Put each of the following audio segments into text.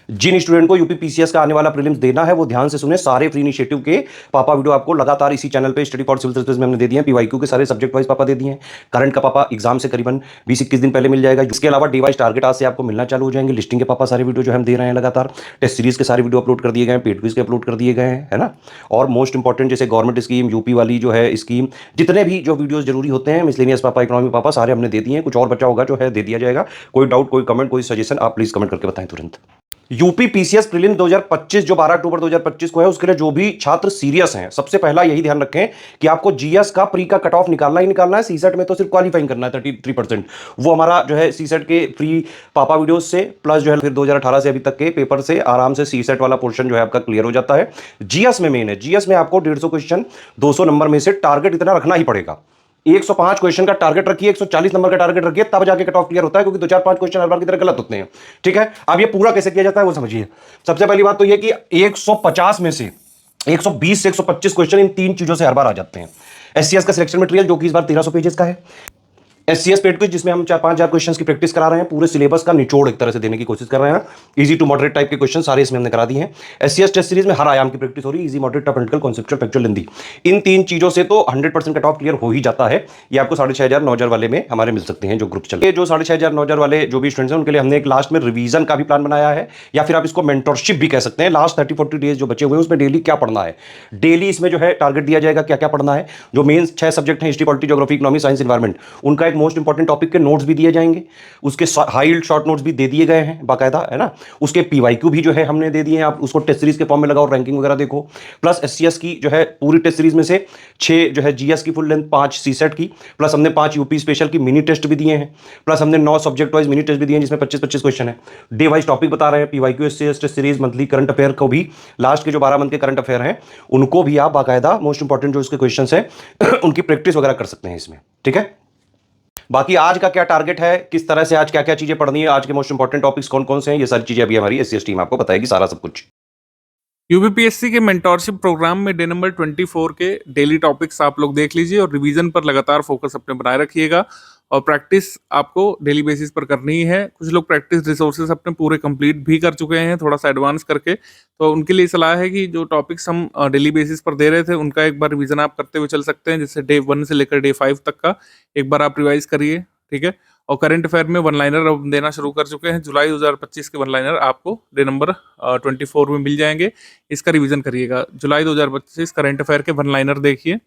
जिन student को UP PCS का आने वाला प्रीलिम्स देना है वो ध्यान से सुने। सारे फ्री इनिशिएटिव के पापा वीडियो आपको लगातार इसी चैनल पे स्टडी फॉर सिविल सर्विस में हमने दे दिए हैं। पीवाईक्यू के सारे सब्जेक्ट वाइज पापा दे दिए हैं। करंट का पापा एग्जाम से करीबन 20-21 दिन पहले मिल जाएगा। इसके अलावा डिवाइस टारगेट आज से आपको मिलना चालू हो जाएंगे। लिस्टिंग के पापा सारे वीडियो जो हम दे रहे हैं लगातार। टेस्ट सीरीज के सारे वीडियो अपलोड कर दिए गए हैं, पेड क्विज के अपलोड कर दिए गए हैं, है ना। और मोस्ट इंपॉर्टेंट जैसे गवर्नमेंट स्कीम, यूपी वाली जो है स्कीम, जितने भी जो वीडियोस जरूरी होते हैं, मिसलेनियस पापा, इकोनॉमी पापा, सारे हमने दे दिए हैं। कुछ और बचा होगा जो है दे दिया जाएगा। कोई डाउट, कोई कमेंट, कोई सजेशन, आप प्लीज कमेंट करके बताएं तुरंत। यूपी पीसीएस प्रीलिम 2025 जो 12 अक्टूबर 2025 को है, उसके लिए जो भी छात्र सीरियस हैं, सबसे पहला यही ध्यान रखें कि आपको जीएस का प्री का कट ऑफ निकालना ही निकालना है। सीसेट में तो सिर्फ क्वालिफाइंग करना है 33%। वो हमारा जो है सीसेट के फ्री पापा वीडियोस से प्लस जो है फिर 2018 से अभी तक के पेपर से आराम से सीसेट वाला पोर्शन जो है आपका क्लियर हो जाता है। जीएस में मेन है, जीएस में आपको 150 क्वेश्चन 200 नंबर में से टारगेट इतना रखना ही पड़ेगा। 105 क्वेश्चन का टारगेट रखिए, 140 नंबर का टारगेट रखिए, तब जाके कट ऑफ क्लियर होता है, क्योंकि 2-4-5 क्वेश्चन हर बार की तरह गलत होते हैं। ठीक है, अब ये पूरा कैसे किया जाता है वो समझिए। सबसे पहली बात तो ये कि 150 में से 120 से 125 क्वेश्चन इन तीन चीजों से हर बार आ जाते हैं। एससीएस का सिलेक्शन मटेरियल जो कि इस बार 1300 पेजेस का है। एससीएस पेड क्विज जिसमें हम 4-5 क्वेश्चंस की प्रैक्टिस करा रहे हैं, पूरे सिलेबस का निचोड़ एक तरह से देने की कोशिश कर रहे हैं। इजी टू मॉडरेट टाइप के क्वेश्चन सारे इसमें हमने करा दिए हैं। एससीएस टेस्ट सीरीज में हर आयाम की प्रैक्टिस हो रही है, easy, moderate, tough, analytical, conceptual, factual, Hindi. इन तीन चीजों से तो 100% कट ऑफ क्लियर हो ही जाता है। ये आपको 6500 9,000 वाले में हमारे मिल सकते हैं जो ग्रुप चल। ये जो 6500 9,000 वाले जो भी स्टूडेंट्स हैं उनके लिए हमने एक लास्ट में रिवीजन का भी प्लान बनाया है, या फिर आप इसको मेंटरशिप भी कह सकते हैं। लास्ट 30-40 डेज जो बचे हुए हैं उसमें डेली क्या पढ़ना है, डेली इसमें जो है टारगेट दिया जाएगा क्या क्या पढ़ना है। जो मेन 6 सब्जेक्ट हैं, history, polity, geography, economy, science, environment, उनका एक मोस्ट इंपॉर्टेंट टॉपिक के नोट्स भी दिए जाएंगे। उसके हाई शॉर्ट नोट्स भी दे दिए गए हैं बाकायदा, है ना। उसके पीवाईक्यू भी जो है हमने दे दिए हैं, आप उसको टेस्ट सीरीज के फॉर्म में लगाओ, रैंकिंग वगैरह देखो। प्लस एससीएस की जो है पूरी टेस्ट सीरीज में से 6 जो है जीएस की फुल लेंथ, 5 सीसेट की, प्लस हमने 5 यूपी स्पेशल की मिनी टेस्ट भी दिए हैं, प्लस हमने 9 सब्जेक्ट वाइज मिनी टेस्ट भी दिए हैं जिसमें 25-25 क्वेश्चन है। डे वाइज टॉपिक बता रहे हैं, PYQ, SCS test series, monthly current affair को भी, लास्ट के जो 12 मंथ के करंट अफेयर हैं उनको भी आप बाकायदा मोस्ट इंपॉर्टेंट जो इसके क्वेश्चन है उनकी प्रैक्टिस वगैरह कर सकते हैं इसमें। ठीक है, बाकी आज का क्या टारगेट है, किस तरह से आज क्या क्या चीजें पढ़नी है, आज के मोस्ट इंपॉर्टेंट टॉपिक्स कौन कौन से हैं, ये सारी चीजें अभी हमारी एससीएस टीम आपको बताएगी सारा सब कुछ। यूपीपीएससी के मेंटोरशिप प्रोग्राम में डे नंबर 24 के डेली टॉपिक्स आप लोग देख लीजिए और रिवीजन पर लगातार फोकस अपने बनाए रखिएगा। और प्रैक्टिस आपको डेली बेसिस पर करनी ही है। कुछ लोग प्रैक्टिस रिसोर्सेज अपने पूरे कंप्लीट भी कर चुके हैं थोड़ा सा एडवांस करके, तो उनके लिए सलाह है कि जो टॉपिक्स हम डेली बेसिस पर दे रहे थे उनका एक बार रिवीजन आप करते हुए चल सकते हैं। जैसे डे 1 से लेकर डे 5 तक का एक बार आप रिवाइज करिए, ठीक है। और करंट अफेयर में वन लाइनर अब देना शुरू कर चुके हैं। जुलाई 2025 के वन लाइनर आपको डे नंबर 24 में मिल जाएंगे, इसका रिवीजन करिएगा। जुलाई 2025 करंट अफेयर के वन लाइनर देखिए,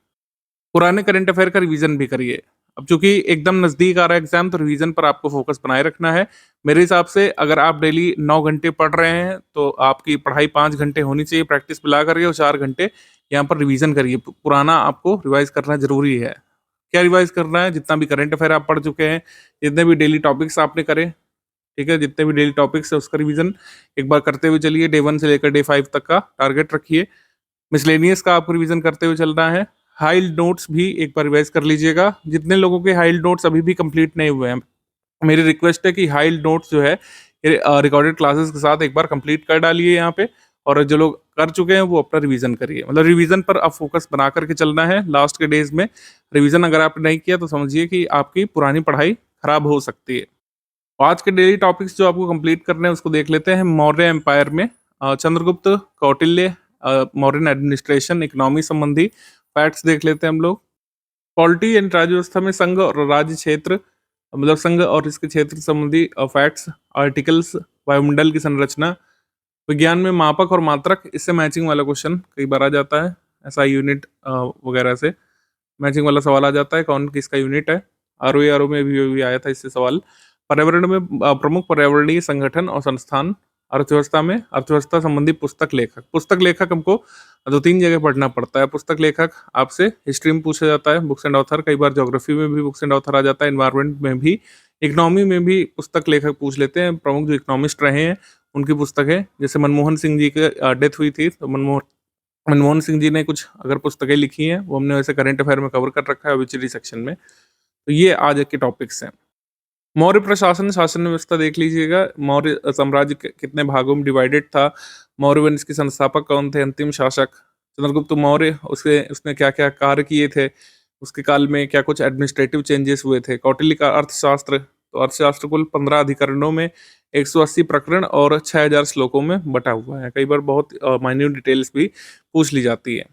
पुराने करंट अफेयर का रिवीजन भी करिए। अब चूंकि एकदम नजदीक आ रहा है एग्जाम, तो रिवीजन पर आपको फोकस बनाए रखना है। मेरे हिसाब से अगर आप डेली 9 घंटे पढ़ रहे हैं तो आपकी पढ़ाई 5 घंटे होनी चाहिए, प्रैक्टिस मिला करिए, और 4 घंटे यहाँ पर रिवीजन करिए। पुराना आपको रिवाइज करना जरूरी है। क्या रिवाइज करना है? जितना भी करंट अफेयर आप पढ़ चुके हैं, जितने भी डेली टॉपिक्स आपने करे, ठीक है, जितने भी डेली टॉपिक्स है उसका रिवीजन एक बार करते हुए चलिए। डे 1 से लेकर डे 5 तक का टारगेट रखिए। मिसलेनियस का आपको रिवीजन करते हुए चलना है। हाइल्ड नोट्स भी एक बार रिवाइज कर लीजिएगा। जितने लोगों के हाइल्ड नोट्स अभी भी कंप्लीट नहीं हुए हैं, मेरी रिक्वेस्ट है कि हाइल्ड नोट्स जो है रिकॉर्डेड क्लासेस के साथ एक बार कंप्लीट कर डालिए यहाँ पे। और जो लोग कर चुके हैं वो अपना रिवीजन करिए। मतलब रिवीजन पर अब फोकस बना करके चलना है। लास्ट के डेज में रिवीजन अगर आपने नहीं किया तो समझिए कि आपकी पुरानी पढ़ाई खराब हो सकती है। आज के डेली टॉपिक्स जो आपको कंप्लीट करने हैं उसको देख लेते हैं। मौर्य एम्पायर में चंद्रगुप्त, कौटिल्य, मौर्यन एडमिनिस्ट्रेशन, इकोनॉमी संबंधी फैक्ट्स देख लेते हैं हम लोग। पॉलिटी एंड राज्य व्यवस्था में संघ और राज्य क्षेत्र, मतलब संघ और इसके क्षेत्र संबंधी फैक्ट्स, आर्टिकल्स, वायुमंडल की संरचना। विज्ञान में मापक और मात्रक, इससे मैचिंग वाला क्वेश्चन कई बार आ जाता है। ऐसा यूनिट वगैरह से मैचिंग वाला सवाल आ जाता है, कौन किसका यूनिट है। आरओ में भी आया था इससे सवाल। पर्यावरण में प्रमुख पर्यावरणीय संगठन और संस्थान। अर्थव्यवस्था में अर्थव्यवस्था संबंधी पुस्तक लेखक। पुस्तक लेखक हमको 2-3 जगह पढ़ना पड़ता है। पुस्तक लेखक आपसे हिस्ट्री में पूछा जाता है, बुक्स एंड ऑथर, कई बार ज्योग्राफी में भी बुक्स एंड ऑथर आ जाता है, एनवायरमेंट में भी, इकोनॉमी में भी पुस्तक लेखक पूछ लेते हैं। प्रमुख जो इकोनॉमिस्ट रहे हैं उनकी पुस्तकें, जैसे मनमोहन सिंह जी की डेथ हुई थी तो मनमोहन सिंह जी ने कुछ अगर पुस्तकें लिखी हैं वो हमने वैसे करंट अफेयर में कवर कर रखा है ऑब्ituary सेक्शन में। तो ये आज के टॉपिक्स हैं। मौर्य प्रशासन, शासन व्यवस्था देख लीजिएगा। मौर्य साम्राज्य कितने भागों में डिवाइडेड था, मौर्य वंश के संस्थापक कौन थे, अंतिम शासक चंद्रगुप्त मौर्य, उसने क्या क्या कार्य किए थे, उसके काल में क्या कुछ एडमिनिस्ट्रेटिव चेंजेस हुए थे। कौटिल्य का अर्थशास्त्र, तो अर्थशास्त्र कुल 15 अधिकरणों में 180 प्रकरण और 6000 श्लोकों में बटा हुआ है। कई बार बहुत माइन्यूट डिटेल्स भी पूछ ली जाती है।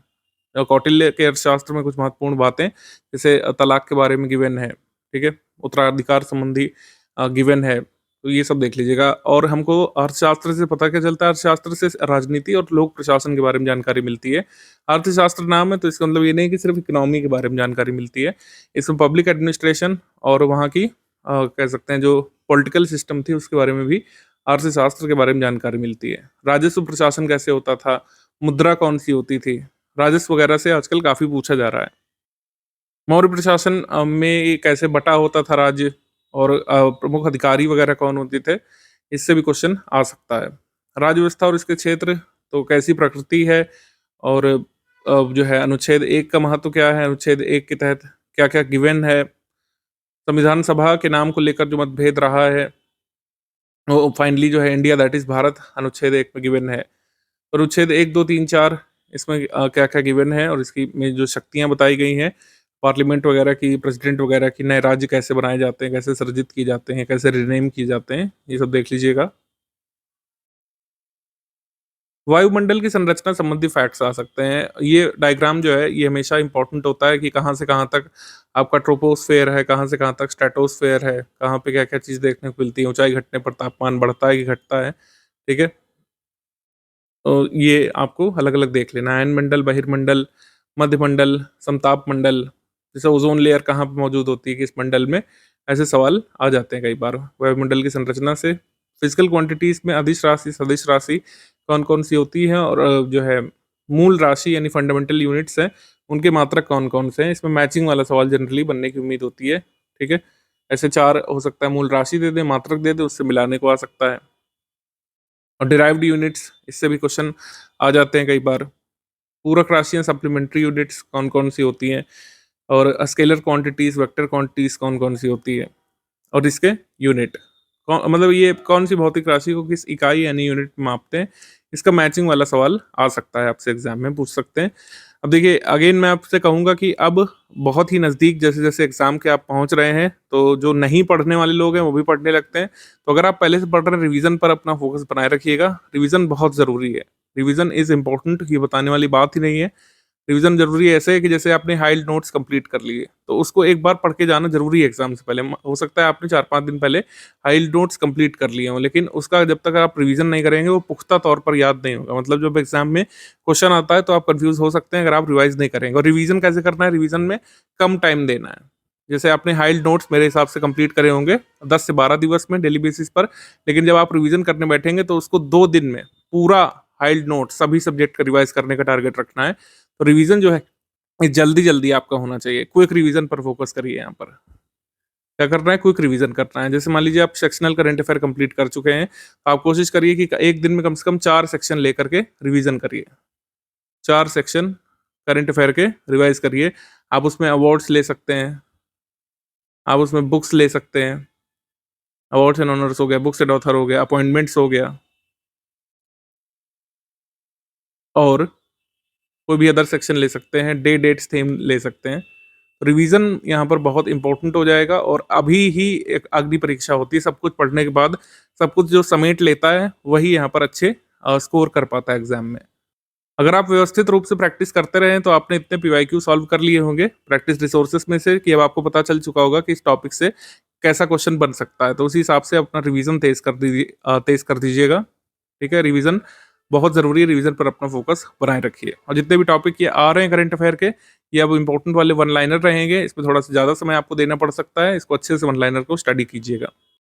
कौटिल्य के अर्थशास्त्र में कुछ महत्वपूर्ण बातें, जैसे तलाक के बारे में गिवन है, ठीक है? उत्तराधिकार संबंधी गिवन है, तो ये सब देख लीजिएगा। और हमको अर्थशास्त्र से पता क्या चलता है, अर्थशास्त्र से राजनीति और लोक प्रशासन के बारे में जानकारी मिलती है। अर्थशास्त्र नाम है तो इसका मतलब ये नहीं कि सिर्फ इकोनॉमी के बारे में जानकारी मिलती है। इसमें पब्लिक एडमिनिस्ट्रेशन और वहाँ की कह सकते हैं जो पॉलिटिकल सिस्टम थी उसके बारे में भी अर्थशास्त्र के बारे में जानकारी मिलती है। राजस्व प्रशासन कैसे होता था, मुद्रा कौन सी होती थी, राजस्व वगैरह से आजकल काफ़ी पूछा जा रहा है। मौर्य प्रशासन में ये कैसे बटा होता था राज्य, और प्रमुख अधिकारी वगैरह कौन होते थे, इससे भी क्वेश्चन आ सकता है। राज्य व्यवस्था और इसके क्षेत्र, तो कैसी प्रकृति है, और जो है अनुच्छेद 1 का महत्व क्या है, अनुच्छेद 1 के तहत क्या-क्या गिवन है, संविधान सभा के नाम को लेकर जो मतभेद रहा है, वो फाइनली जो है इंडिया दैट इज़ भारत अनुच्छेद 1 में गिवन है। और अनुच्छेद 1, 2, 3, 4 इसमें क्या-क्या गिवन है और इसकी में जो शक्तियाँ बताई गई हैं, पार्लियामेंट वगैरह की, प्रेसिडेंट वगैरह की, नए राज्य कैसे बनाए जाते हैं, कैसे सृजित किए जाते हैं, कैसे रिनेम किए जाते हैं, ये सब देख लीजिएगा। वायुमंडल की संरचना संबंधी फैक्ट्स आ सकते हैं। ये डायग्राम जो है, ये हमेशा इंपॉर्टेंट होता है कि कहाँ से कहाँ तक आपका ट्रोपोस्फेयर है, कहाँ से कहाँ तक स्ट्रेटोस्फेयर है, कहाँ पे क्या-क्या चीज़ देखने को मिलती है, ऊँचाई घटने पर तापमान बढ़ता है कि घटता है, ठीक है? तो ये आपको अलग-अलग देख लेना है। अयनमंडल, बहिर्मंडल, मध्यमंडल, समताप मंडल, जैसे ओज़ोन लेयर कहाँ पे मौजूद होती है, किस मंडल में, ऐसे सवाल आ जाते हैं कई बार। वायुमंडल की संरचना से फिज़िकल क्वांटिटीज़ में अदिश राशि, सदिश राशि कौन-कौन सी होती है, और जो है मूल राशि यानी फंडामेंटल यूनिट्स हैं, उनके मात्रक कौन-कौन से हैं। इसमें मैचिंग वाला सवाल जनरली बनने की उम्मीद होती है, ठीक है? ऐसे 4 हो सकता है, मूल राशि दे दें, मात्रक दे दें, उससे मिलाने को आ सकता है। और डिराइव्ड यूनिट्स, इससे भी क्वेश्चन आ जाते हैं कई बार। पूरक राशियाँ, सप्लीमेंट्री यूनिट्स कौन-कौन सी होती हैं, और स्केलर क्वांटिटीज़, वेक्टर क्वांटिटीज़ कौन-कौन सी होती है, और इसके यूनिट मतलब ये कौन सी भौतिक राशि को किस इकाई यानी यूनिट में मापते हैं, इसका मैचिंग वाला सवाल आ सकता है, आपसे एग्जाम में पूछ सकते हैं। अब देखिए अगेन मैं आपसे कहूँगा कि अब बहुत ही नज़दीक जैसे-जैसे एग्जाम के आप पहुँच रहे हैं, तो जो नहीं पढ़ने वाले लोग हैं वो भी पढ़ने लगते हैं। तो अगर आप पहले से पढ़ रहे हैं, रिवीजन पर अपना फोकस बनाए रखिएगा। रिवीजन बहुत ज़रूरी है। रिवीजन इज़ इम्पोर्टेंट, ये बताने वाली बात ही नहीं है। रिवीजन ज़रूरी ऐसे है कि जैसे आपने हाइल्ड नोट्स कंप्लीट कर लिए, तो उसको एक बार पढ़ के जाना ज़रूरी है एग्ज़ाम से पहले। हो सकता है आपने 4-5 दिन पहले हाइल्ड नोट्स कंप्लीट कर लिए हों, लेकिन उसका जब तक आप रिवीजन नहीं करेंगे, वो पुख्ता तौर पर याद नहीं होगा। मतलब जब एग्ज़ाम में क्वेश्चन आता है, तो आप कन्फ्यूज़ हो सकते हैं अगर आप रिवाइज़ नहीं करेंगे। और रिवीजन कैसे करना है, रिवीजन में कम टाइम देना है। जैसे आपने हाइल्ड नोट्स मेरे हिसाब से कंप्लीट करे होंगे 10 से 12 दिवस में डेली बेसिस पर, लेकिन जब आप रिवीजन करने बैठेंगे, तो उसको 2 दिन में पूरा हाइल्ड नोट सभी सब्जेक्ट का रिवाइज़ करने का टारगेट रखना है। तो रिवीजन जो है ये जल्दी-जल्दी आपका होना चाहिए। क्विक रिवीजन पर फोकस करिए यहाँ पर। क्या करना है? क्विक रिवीजन करना है। जैसे मान लीजिए आप सेक्शनल करंट अफेयर कंप्लीट कर चुके हैं, तो आप कोशिश करिए कि एक दिन में कम से कम 4 सेक्शन लेकर के रिवीजन करिए। 4 सेक्शन करंट अफेयर के रिवाइज़ करिए। आप उसमें अवार्ड्स ले सकते हैं, आप उसमें बुक्स ले सकते हैं। अवार्ड्स एंड ऑनर्स हो गया, बुक्स एंड ऑथर हो गया, अपॉइंटमेंट्स हो गया, और कोई भी अदर सेक्शन ले सकते हैं, डे डेट्स थीम ले सकते हैं। रिवीजन यहाँ पर बहुत इंपॉर्टेंट हो जाएगा, और अभी ही एक अग्नि परीक्षा होती है। सब कुछ पढ़ने के बाद सब कुछ जो समेट लेता है, वही यहाँ पर अच्छे स्कोर कर पाता है एग्जाम में। अगर आप व्यवस्थित रूप से प्रैक्टिस करते रहें, तो आपने इतने पीवाईक्यू सॉल्व कर लिए होंगे प्रैक्टिस रिसोर्सेस में से, कि अब आपको पता चल चुका होगा कि इस टॉपिक से कैसा क्वेश्चन बन सकता है। तो उसी हिसाब से अपना रिवीजन तेज कर दीजिएगा, ठीक है? रिवीजन बहुत ज़रूरी है, रिवीजन पर अपना फोकस बनाए रखिए। और जितने भी टॉपिक ये आ रहे हैं करंट अफेयर के, ये अब इंपॉर्टेंट वाले वन लाइनर रहेंगे। इसमें थोड़ा सा ज़्यादा समय आपको देना पड़ सकता है। इसको अच्छे से वन लाइनर को स्टडी कीजिएगा।